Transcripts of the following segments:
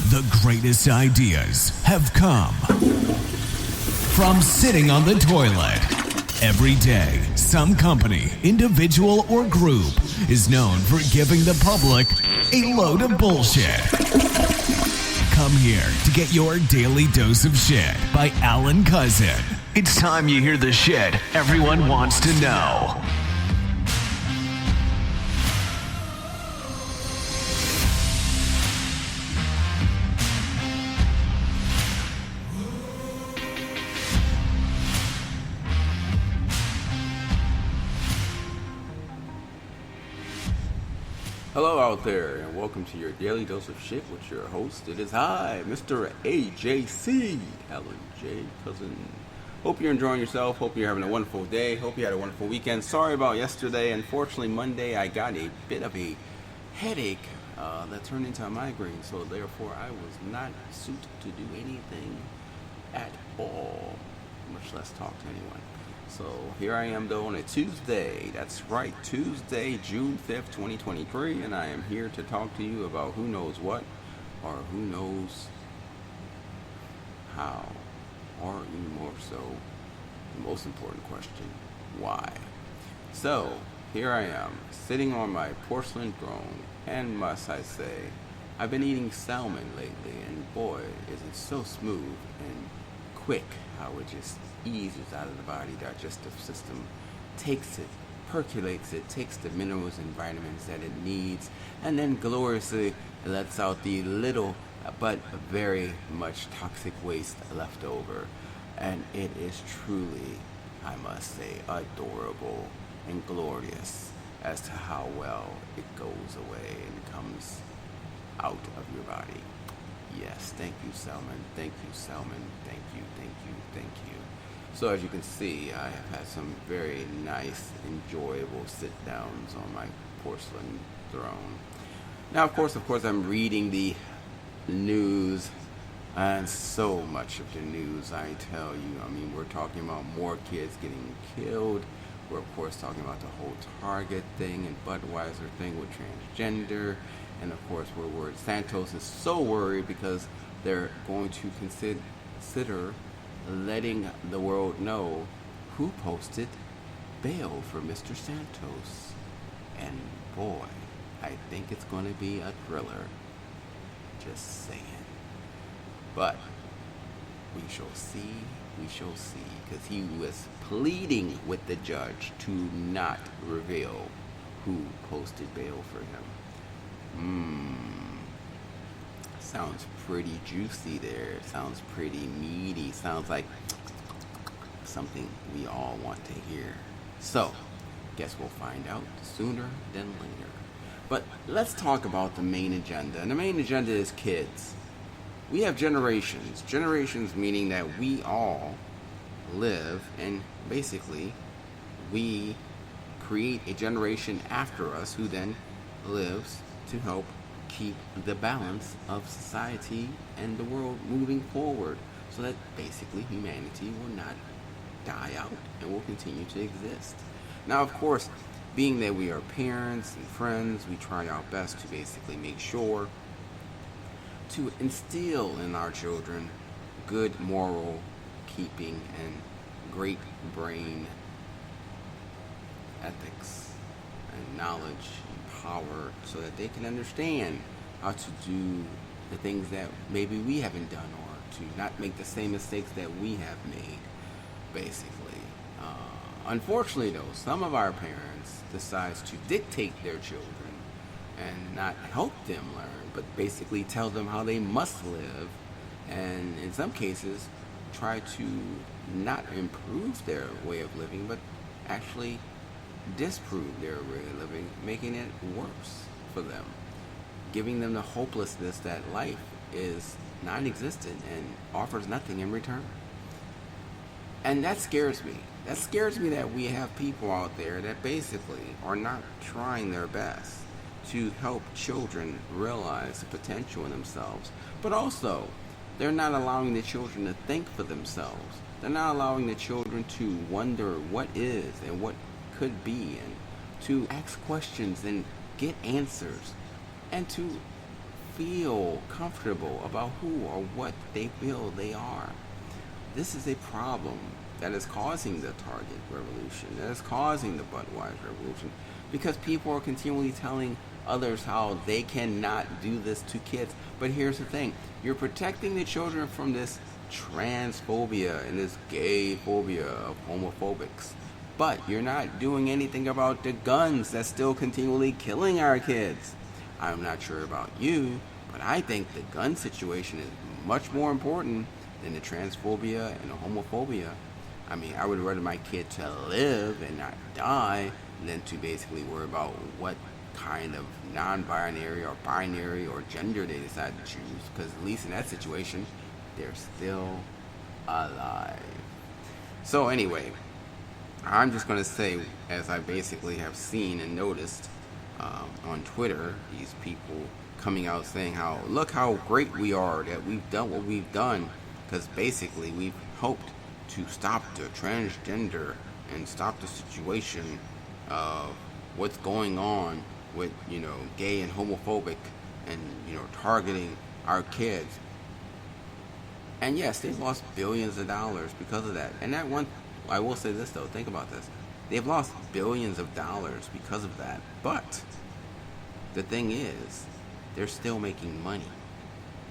The greatest ideas have come from sitting on the toilet. Every day, some company, individual, or group is known for giving the public a load of bullshit. Come here to get your daily dose of shit by Alan Cousin. It's time you hear the shit everyone wants to know. Hello out there, and welcome to your Daily Dose of Shit with your host. It is I, Mr. AJC, Alan J. Cousin. Hope you're enjoying yourself. Hope you're having a wonderful day. Hope you had a wonderful weekend. Sorry about yesterday. Unfortunately, Monday I got a bit of a headache that turned into a migraine, so therefore I was not suited to do anything at all, much less talk to anyone. So here I am though on a Tuesday, that's right, Tuesday, June 5th, 2023, and I am here to talk to you about who knows what, or who knows how, or even more so, the most important question, why? So, here I am, sitting on my porcelain throne, and must I say, I've been eating salmon lately, and boy, is it so smooth and quick how it just eases out of the body. Digestive system takes it, percolates it, takes the minerals and vitamins that it needs, and then gloriously lets out the little but very much toxic waste left over. And it is truly, I must say, adorable and glorious as to how well it goes away and comes out of your body. Yes, thank you, salmon. Thank you, salmon. Thank you, thank you, thank you. So as you can see, I have had some very nice, enjoyable sit-downs on my porcelain throne. Now, of course, I'm reading the news, and so much of the news, I tell you. I mean, we're talking about more kids getting killed. We're, of course, talking about the whole Target thing and Budweiser thing with transgender. And of course, we're worried. Santos is so worried because they're going to consider letting the world know who posted bail for Mr. Santos. And boy, I think it's going to be a thriller. Just saying. But we shall see, because he was pleading with the judge to not reveal who posted bail for him. Sounds pretty juicy there. Sounds pretty meaty. Sounds like something we all want to hear. So, guess we'll find out sooner than later. But let's talk about the main agenda. And the main agenda is kids. We have generations. Generations meaning that we all live, and basically we create a generation after us who then lives to help keep the balance of society and the world moving forward, so that basically humanity will not die out and will continue to exist. Now, of course, being that we are parents and friends, we try our best to basically make sure to instill in our children good moral keeping and great brain ethics and knowledge and power, so that they can understand how to do the things that maybe we haven't done, or to not make the same mistakes that we have made, basically. Unfortunately, though, some of our parents decide to dictate their children and not help them learn, but basically tell them how they must live, and in some cases try to not improve their way of living, but actually disprove their way of living, making it worse for them, giving them the hopelessness that life is non-existent and offers nothing in return. And that scares me. That scares me that we have people out there that basically are not trying their best to help children realize the potential in themselves, but also they're not allowing the children to think for themselves. They're not allowing the children to wonder what is and what could be, and to ask questions and get answers, and to feel comfortable about who or what they feel they are. This is a problem that is causing the Target revolution, that is causing the Budweiser revolution, because people are continually telling others how they cannot do this to kids. But here's the thing, you're protecting the children from this transphobia and this gay phobia of homophobics, but you're not doing anything about the guns that's still continually killing our kids. I'm not sure about you, but I think the gun situation is much more important than the transphobia and the homophobia. I mean, I would rather my kid to live and not die than to basically worry about what kind of non-binary or binary or gender they decide to choose, because at least in that situation, they're still alive. So anyway, I'm just going to say, as I basically have seen and noticed on Twitter, these people coming out saying how, look how great we are that we've done what we've done, because basically we've hoped to stop the transgender and stop the situation of what's going on with, gay and homophobic and, targeting our kids. And yes, they've lost billions of dollars because of that. And that one, I will say this though, think about this. They've lost billions of dollars because of that. But the thing is, they're still making money.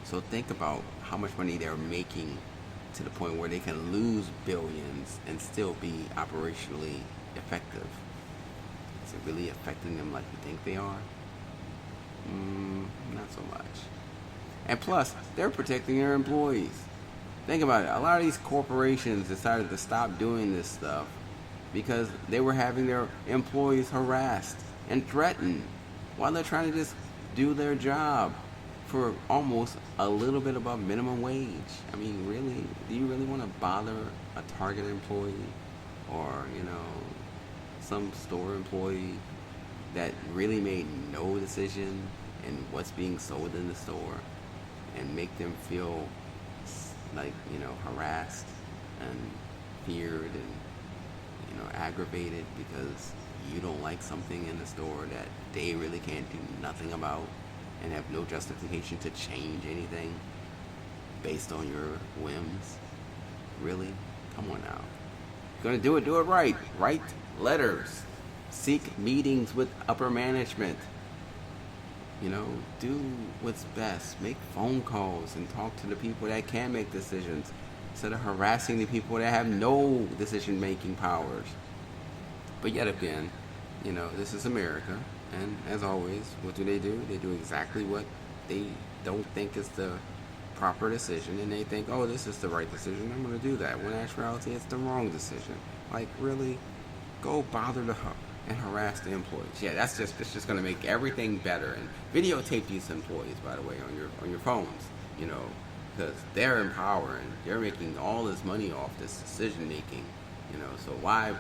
So think about how much money they're making to the point where they can lose billions and still be operationally effective. Is it really affecting them like you think they are? Not so much. And plus, they're protecting their employees. Think about it. A lot of these corporations decided to stop doing this stuff because they were having their employees harassed and threatened while they're trying to just do their job for almost a little bit above minimum wage. I mean, really? Do you really want to bother a Target employee or, some store employee that really made no decision in what's being sold in the store and make them feel like, harassed and feared and, aggravated because you don't like something in the store that they really can't do nothing about and have no justification to change anything based on your whims? Really? Come on now. If you're gonna do it right. Write letters. Seek meetings with upper management. Do what's best. Make phone calls and talk to the people that can make decisions instead of harassing the people that have no decision-making powers. But yet again, this is America, and as always, what do? They do exactly what they don't think is the proper decision, and they think, oh, this is the right decision, I'm going to do that, when in actuality, it's the wrong decision. Like, really? Go bother and harass the employees. Yeah, it's just going to make everything better. And videotape these employees, by the way, on your phones, because they're in power and they're making all this money off this decision making. So why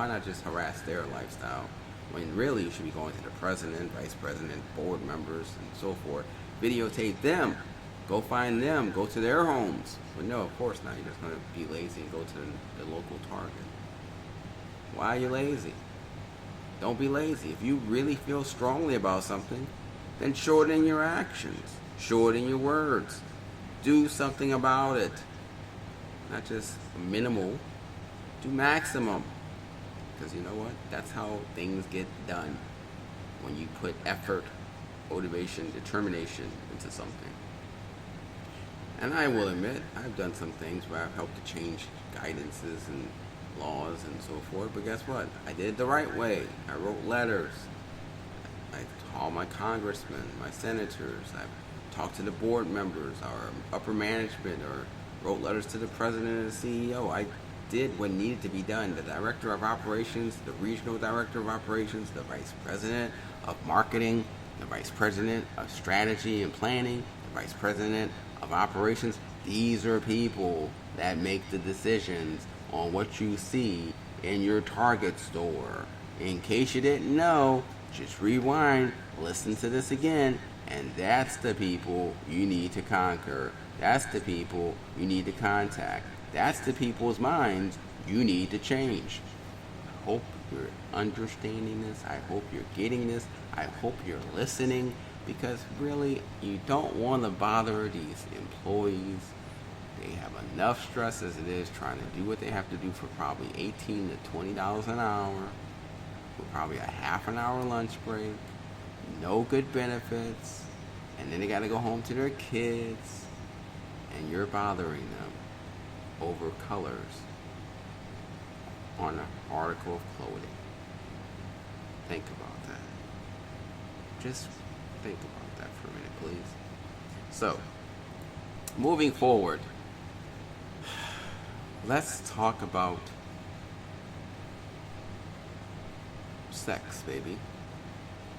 not just harass their lifestyle when really you should be going to the president, vice president, board members, and so forth. Videotape them. Go find them. Go to their homes. But no, of course not. You're just going to be lazy and go to the local Target. Why are you lazy? Don't be lazy. If you really feel strongly about something, then show it in your actions. Show it in your words. Do something about it. Not just minimal. Do maximum. Because you know what? That's how things get done. When you put effort, motivation, determination into something. And I will admit, I've done some things where I've helped to change guidances and laws and so forth, but guess what? I did it the right way. I wrote letters. I called my congressmen, my senators. I've talked to the board members, our upper management, or wrote letters to the president and the CEO. I did what needed to be done. The director of operations, the regional director of operations, the vice president of marketing, the vice president of strategy and planning, the vice president of operations. These are people that make the decisions on what you see in your Target store. In case you didn't know, just rewind, listen to this again, and that's the people you need to conquer. That's the people you need to contact. That's the people's minds you need to change. I hope you're understanding this. I hope you're getting this. I hope you're listening. because really you don't want to bother these employees. They have enough stress as it is trying to do what they have to do for probably $18 to $20 an hour, with probably a half an hour lunch break, no good benefits, and then they got to go home to their kids, and you're bothering them over colors on an article of clothing. Think about that. Just think about that for a minute, please. So, moving forward, let's talk about sex, baby.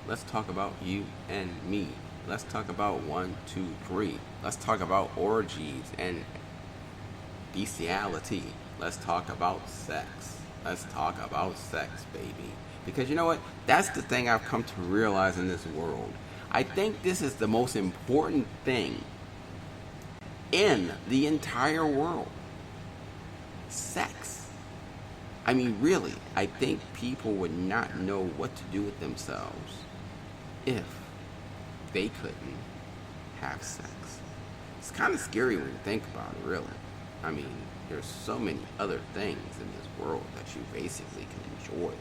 Let's talk about you and me. Let's talk about 1, 2, 3. Let's talk about orgies and bestiality. Let's talk about sex. Let's talk about sex, baby. Because you know what? That's the thing I've come to realize in this world. I think this is the most important thing in the entire world. Sex. I mean, really, I think people would not know what to do with themselves if they couldn't have sex. It's kind of scary when you think about it, really. I mean, there's so many other things in this world that you basically can enjoy.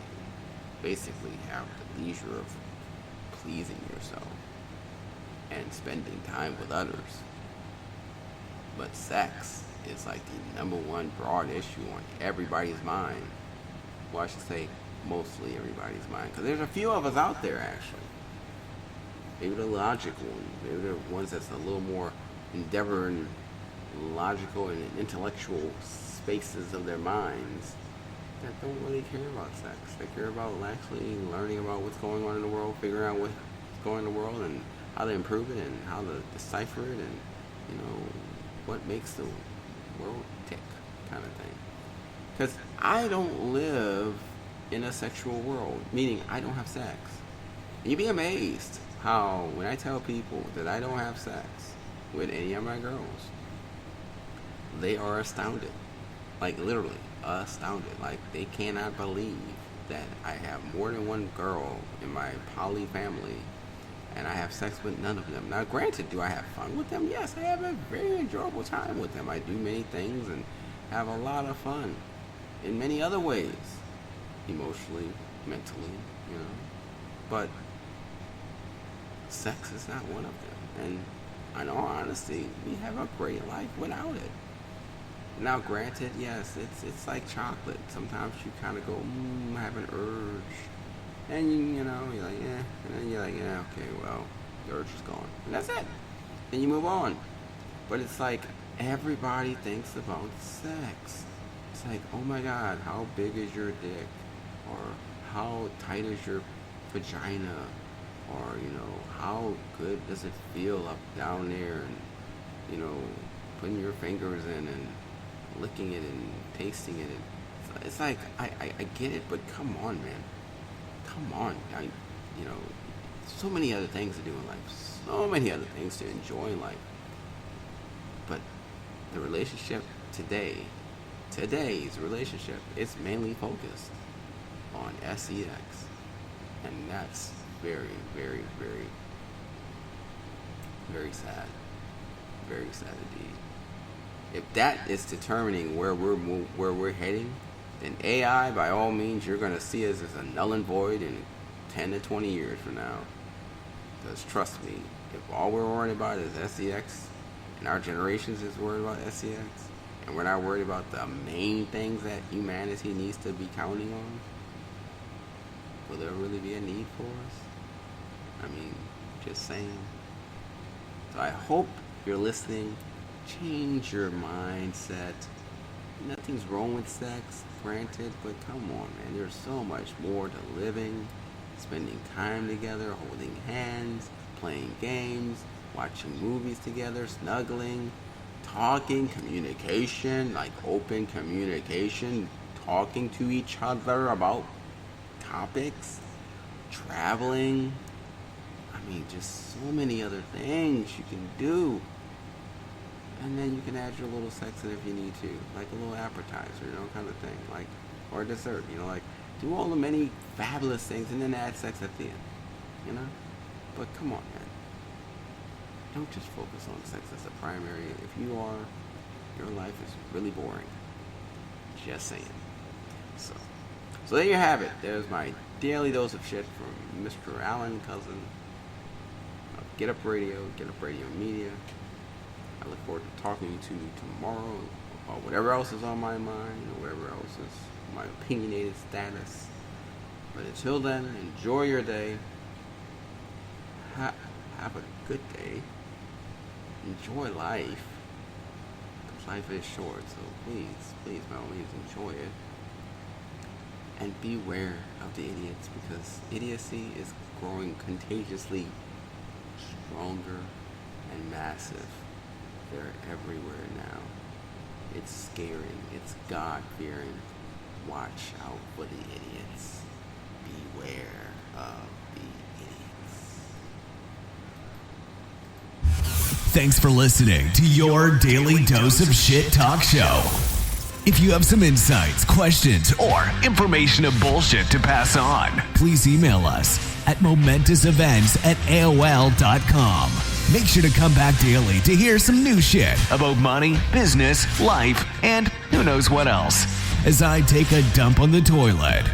Basically have the leisure of pleasing yourself and spending time with others. But sex is like the number one broad issue on everybody's mind. Well, I should say mostly everybody's mind, because there's a few of us out there actually. Maybe the logical ones, maybe the ones that's a little more endeavor in logical and intellectual spaces of their minds that don't really care about sex. They care about actually learning about what's going on in the world, figuring out what's going on in the world and how to improve it and how to decipher it and, you know, what makes the world tick kind of thing. Because I don't live in a sexual world, meaning I don't have sex. And you'd be amazed how when I tell people that I don't have sex with any of my girls, they are astounded. Like literally astounded. Like they cannot believe that I have more than one girl in my poly family and I have sex with none of them. Now granted, do I have fun with them? Yes, I have a very enjoyable time with them. I do many things and have a lot of fun in many other ways. Emotionally, mentally, you know. But sex is not one of them. And in all honesty, we have a great life without it. Now, granted, yes, it's like chocolate. Sometimes you kind of go, I have an urge. And, you know, you're like, yeah. And then you're like, yeah, okay, well, the urge is gone. And that's it. Then you move on. But it's like everybody thinks about sex. It's like, oh my God, how big is your dick? Or how tight is your vagina? Or, you know, how good does it feel up down there? And, you know, putting your fingers in and licking it and tasting it. It's like, I get it, but come on, man. Come on. You know, so many other things to do in life. So many other things to enjoy in life. But the relationship today's relationship, it's mainly focused on sex. And that's very, very, very, very sad. Very sad indeed. If that is determining where we're heading, then AI, by all means, you're going to see us as a null and void in 10 to 20 years from now. Because trust me, if all we're worried about is sex, and our generations is worried about sex, and we're not worried about the main things that humanity needs to be counting on, will there really be a need for us? I mean, just saying. So I hope you're listening. Change your mindset. Nothing's wrong with sex, granted, but come on, man. There's so much more to living, spending time together, holding hands, playing games, watching movies together, snuggling, talking, communication, like open communication, talking to each other about topics, traveling. I mean, just so many other things you can do. And then you can add your little sex in if you need to, like a little appetizer, you know, kind of thing, like, or a dessert, you know, like, do all the many fabulous things and then add sex at the end, you know? But come on, man. don't just focus on sex as a primary. If you are, your life is really boring. Just saying. So there you have it. There's my daily dose of shit from Mr. Alan Cousin of Getup Radio Media. I look forward to talking to you tomorrow about whatever else is on my mind or whatever else is my opinionated status. But until then, enjoy your day. Have a good day. Enjoy life. Because life is short, so please, by all means, enjoy it. And beware of the idiots, because idiocy is growing contagiously stronger and massive. They're everywhere now. It's scaring. It's God-fearing. Watch out for the idiots. Beware of the idiots. Thanks for listening to your Daily Dose of Shit Talk Show. If you have some insights, questions, or information of bullshit to pass on, please email us at momentousevents@aol.com. Make sure to come back daily to hear some new shit about money, business, life, and who knows what else as I take a dump on the toilet.